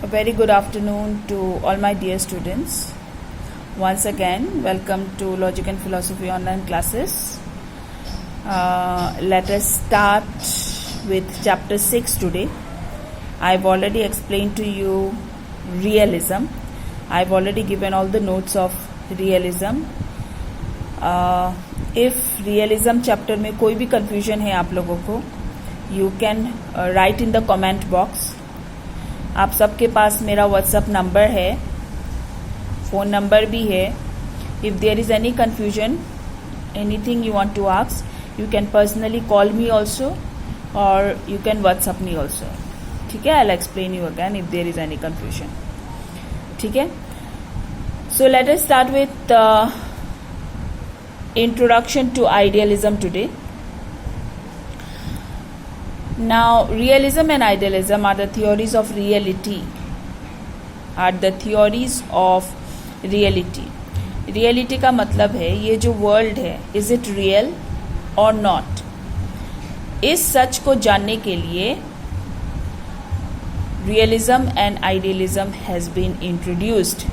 A very good afternoon to all my dear students. Once again, welcome to Logic and Philosophy online classes. Let us start with chapter 6 today. I've already explained to you realism. I've already given all the notes of realism. If realism chapter में कोई भी confusion है आप लोगों को, you can write in the comment box. आप सबके पास मेरा व्हाट्सअप नंबर है, फ़ोन नंबर भी है. If there is any confusion, anything you want to ask, you can personally call me also और you can WhatsApp me also. ठीक है, I will explain you again if there is any confusion. ठीक है, so let us start with introduction to idealism today. Now, realism and idealism are the theories of reality. Reality का मतलब है ये जो world है, is it real or not? इस सच को जानने के लिए realism and idealism has been introduced.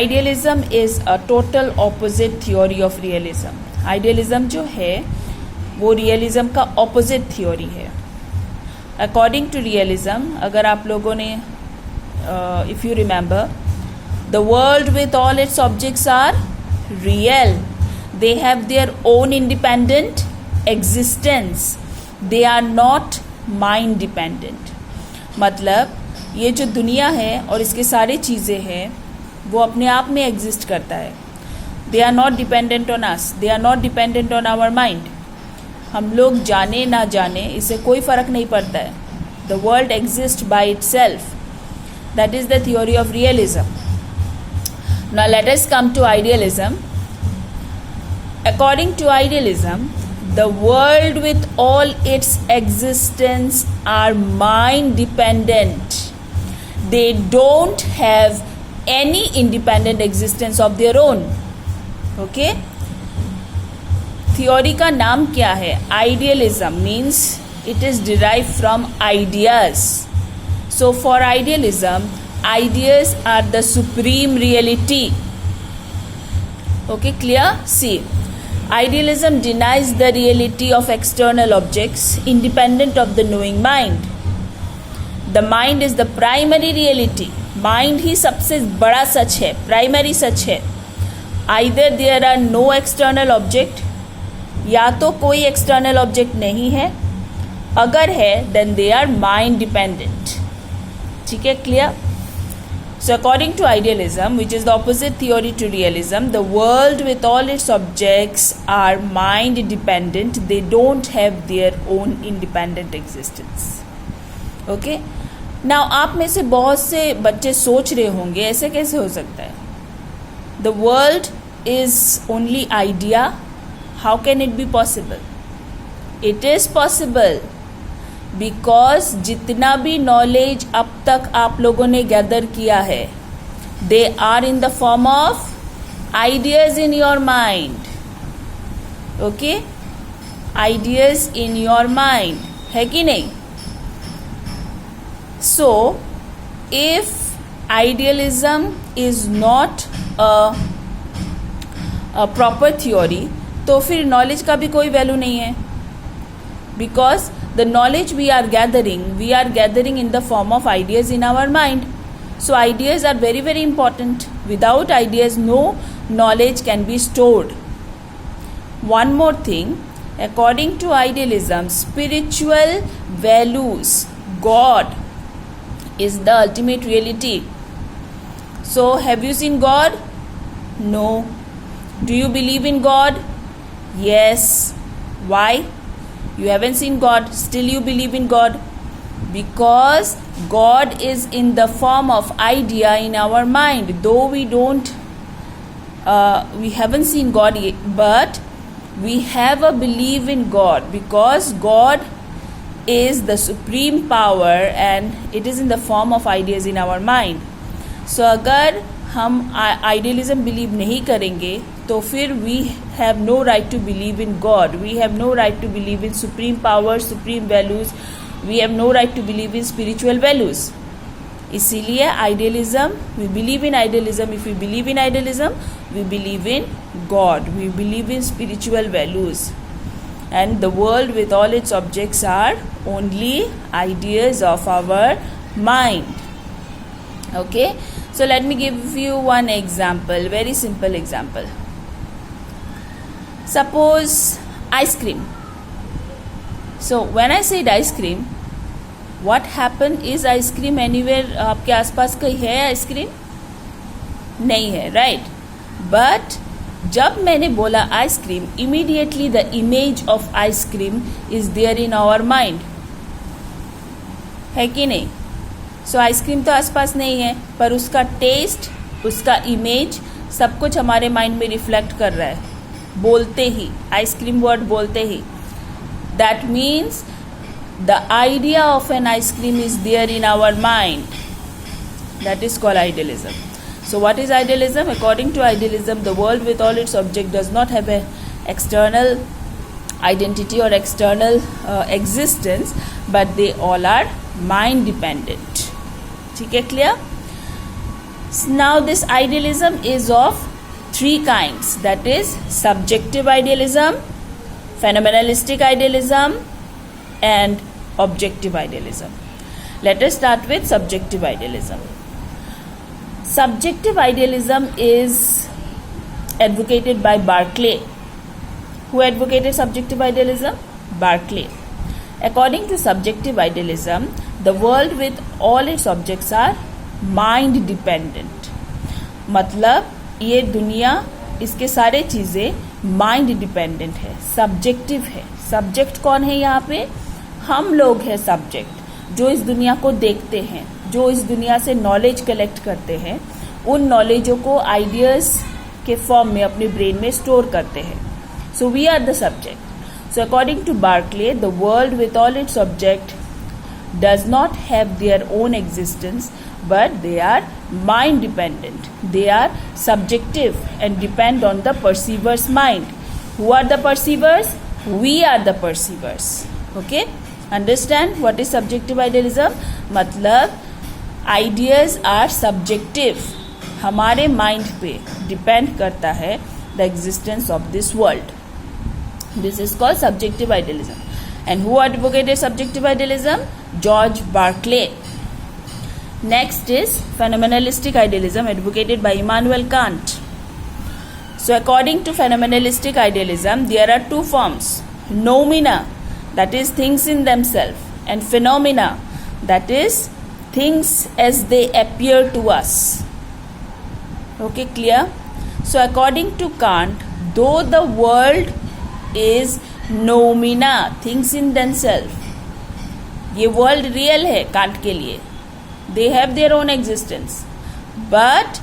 Idealism is a total opposite theory of realism. Idealism जो है वो रियलिज्म का ऑपोजिट थ्योरी है. अकॉर्डिंग टू रियलिज्म, अगर आप लोगों ने if you remember, the world with all its objects are real. They have their own independent existence. They are not mind dependent. मतलब ये जो दुनिया है और इसके सारी चीज़ें हैं वो अपने आप में एग्जिस्ट करता है. They are not dependent on us. They are not dependent on our mind. हम लोग जाने ना जाने इससे कोई फ़र्क नहीं पड़ता है. The world exist by itself. That is the theory of realism. Now let us come to idealism. According to idealism, the world with all its existence are mind dependent. They don't have any independent existence of their own. Okay, theory का नाम क्या है? Idealism means it is derive from ideas. So for idealism, ideas are the supreme reality. Okay, clear? See, idealism denies the reality of external objects independent of the knowing mind. The mind is the primary reality. Mind ही सबसे बड़ा सच है, primary सच है. Either there are no external object, या तो कोई एक्सटर्नल ऑब्जेक्ट नहीं है, अगर है then they are mind dependent. ठीक है, clear? So according to idealism, which is the opposite theory to realism, the world with all its objects are mind dependent. They don't have their own independent existence. Okay, now आप में से बहुत से बच्चे सोच रहे होंगे ऐसे कैसे हो सकता है? The world is only idea. How can it be possible? It is possible because जितना भी नॉलेज अब तक आप लोगों ने गैदर किया है, they are in the form of ideas in your mind. Okay? Ideas in your mind. है कि नहीं? So, if idealism is not a proper theory, तो फिर नॉलेज का भी कोई वैल्यू नहीं है. Because the knowledge we are gathering in the form of ideas in our mind. So ideas are very very important. Without ideas no knowledge can be stored. One more thing, according to idealism, spiritual values, God is the ultimate reality. So have you seen God? No. Do you believe in God? Yes. Why? You haven't seen God, still you believe in God. Because God is in the form of idea in our mind. Though we haven't seen God yet, but we have a belief in God because God is the supreme power and it is in the form of ideas in our mind. So अगर हम idealism believe नहीं करेंगे तो फिर we have no right to believe in God. We have no right to believe in supreme power, supreme values. We have no right to believe in spiritual values. इसीलिए idealism, we believe in idealism. If we believe in idealism, we believe in God, we believe in spiritual values. And the world with all its objects are only ideas of our mind. Okay, so let me give you one example, very simple example. Suppose ice cream. So when I said ice cream, what happened? Is ice cream anywhere? आपके आसपास कहीं है ice cream? नहीं है, right? But जब मैंने बोला ice cream, immediately the image of ice cream is there in our mind, है कि नहीं? सो आइसक्रीम तो आसपास नहीं है, पर उसका टेस्ट, उसका इमेज, सब कुछ हमारे माइंड में रिफ्लेक्ट कर रहा है बोलते ही, आइसक्रीम वर्ड बोलते ही. That means the idea of an ice cream is there in our mind. That is called idealism. So what is idealism? According to idealism, the world with all its objects does not have an external identity or external existence, but they all are mind dependent. ठीक है, clear? Now this idealism is of three kinds. That is subjective idealism, phenomenalistic idealism, and objective idealism. Let us start with subjective idealism. Subjective idealism is advocated by Berkeley. Who advocated subjective idealism? Berkeley. According to subjective idealism, the world with all its objects are mind dependent. मतलब ये दुनिया, इसके सारे चीज़ें mind dependent है, subjective है. Subject कौन है यहाँ पे? हम लोग हैं सब्जेक्ट, जो इस दुनिया को देखते हैं, जो इस दुनिया से नॉलेज कलेक्ट करते हैं, उन नॉलेजों को आइडियाज के फॉर्म में अपने ब्रेन में स्टोर करते हैं. So we are the subject. So according to Berkeley, the world with all its object does not have their own existence, but they are mind dependent. They are subjective and depend on the perceiver's mind. Who are the perceivers? We are the perceivers. Okay? Understand what is subjective idealism? मतलब ideas are subjective. हमारे mind पे depend करता है the existence of this world. This is called subjective idealism. And who advocated subjective idealism? George Berkeley. Next is phenomenalistic idealism advocated by Immanuel Kant. So according to phenomenalistic idealism, there are two forms: noumena, that is things in themselves, and phenomena, that is things as they appear to us. Okay, clear? So according to Kant, though the world is noumena, things in themselves, ये world real है can't के लिए, they have their own existence, but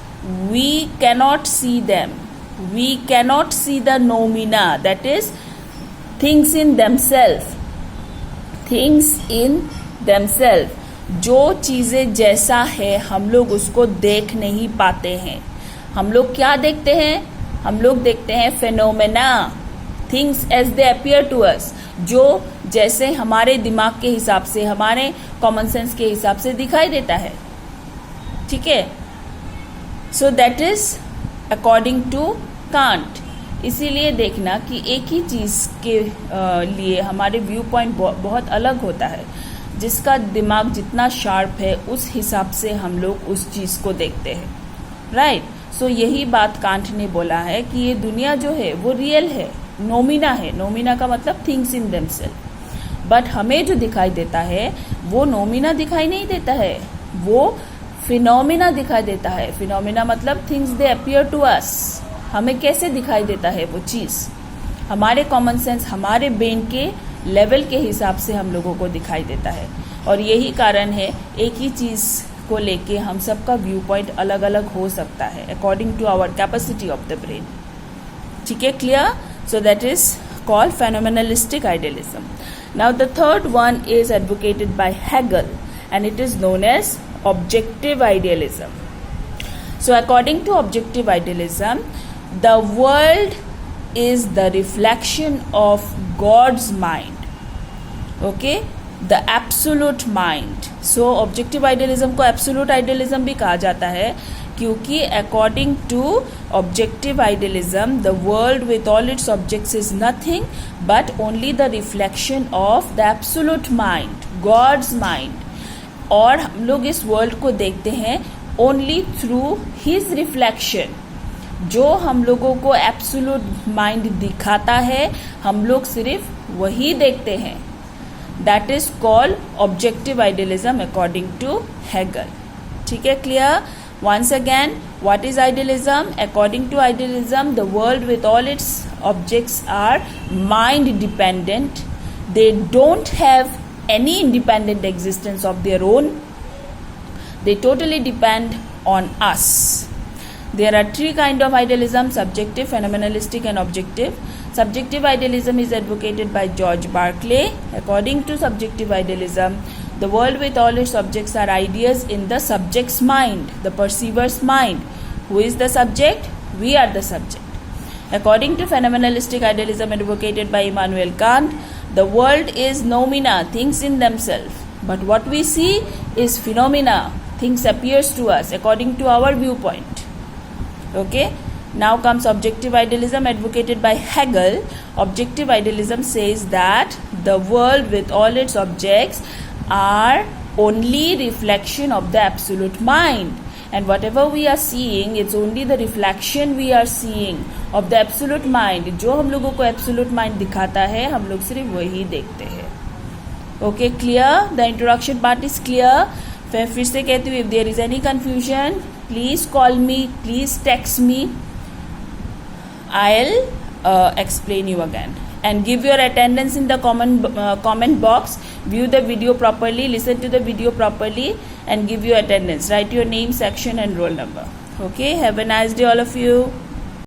we cannot see them. We cannot see the noumena, that is things in themselves. Things in themselves, जो चीज़ें जैसा है हम लोग उसको देख नहीं पाते हैं. हम लोग क्या देखते हैं? हम लोग देखते हैं phenomena, things as they appear to us, जो जैसे हमारे दिमाग के हिसाब से, हमारे कॉमन सेंस के हिसाब से दिखाई देता है. ठीक है? So that is according to Kant. इसीलिए देखना कि एक ही चीज़ के लिए हमारे व्यू पॉइंट बहुत अलग होता है. जिसका दिमाग जितना शार्प है उस हिसाब से हम लोग उस चीज़ को देखते हैं. राइट? सो यही बात कांट ने बोला है कि ये दुनिया जो है वो रियल है, नोमिना है. नोमिना का मतलब थिंग्स इन देमसेल्फ. बट हमें जो दिखाई देता है वो नोमिना दिखाई नहीं देता है, वो फिनोमिना दिखाई देता है. फिनोमिना मतलब things they appear to us. हमें कैसे दिखाई देता है वो चीज़? हमारे कॉमन सेंस, हमारे ब्रेन के लेवल के हिसाब से हम लोगों को दिखाई देता है. और यही कारण है एक ही चीज़ को लेके हम सबका व्यू पॉइंट अलग अलग हो सकता है according to our capacity of the brain. ठीक है? Clear? So that is called phenomenalistic idealism. Now the third one is advocated by Hegel and it is known as objective idealism. So according to objective idealism, the world is the reflection of God's mind. Okay? The absolute mind. So objective idealism को absolute idealism भी कहा जाता है, क्योंकि according to objective idealism the world with all its objects is nothing but only the reflection of the absolute mind, God's mind. और हम लोग इस वर्ल्ड को देखते हैं ओनली थ्रू हिज रिफ्लेक्शन. जो हम लोगों को एब्सोल्यूट माइंड दिखाता है हम लोग सिर्फ वही देखते हैं. That is called objective idealism according to Hegel. ठीक है, clear? Once again, what is idealism? According to idealism, the world with all its objects are mind dependent. They don't have any independent existence of their own. They totally depend on us. There are three kinds of idealism: subjective, phenomenalistic, and objective. Subjective idealism is advocated by George Berkeley. According to subjective idealism, the world with all its objects are ideas in the subject's mind, the perceiver's mind. Who is the subject? We are the subject. According to phenomenalistic idealism advocated by Immanuel Kant, the world is noumena, things in themselves. But what we see is phenomena, things appears to us according to our viewpoint. Okay? Now comes objective idealism advocated by Hegel. Objective idealism says that the world with all its objects are only reflection of the absolute mind, and whatever we are seeing, it's only the reflection we are seeing of the absolute mind. जो हम लोगों को absolute mind दिखाता है हम लोग सिर्फ वही देखते हैं. Okay, clear? The introduction part is clear. फिर से कहती हूँ, if there is any confusion, please call me, please text me. I'll explain you again. And give your attendance in the comment box. View the video properly, listen to the video properly, and give your attendance. Write your name, section, and roll number. Okay, have a nice day all of you.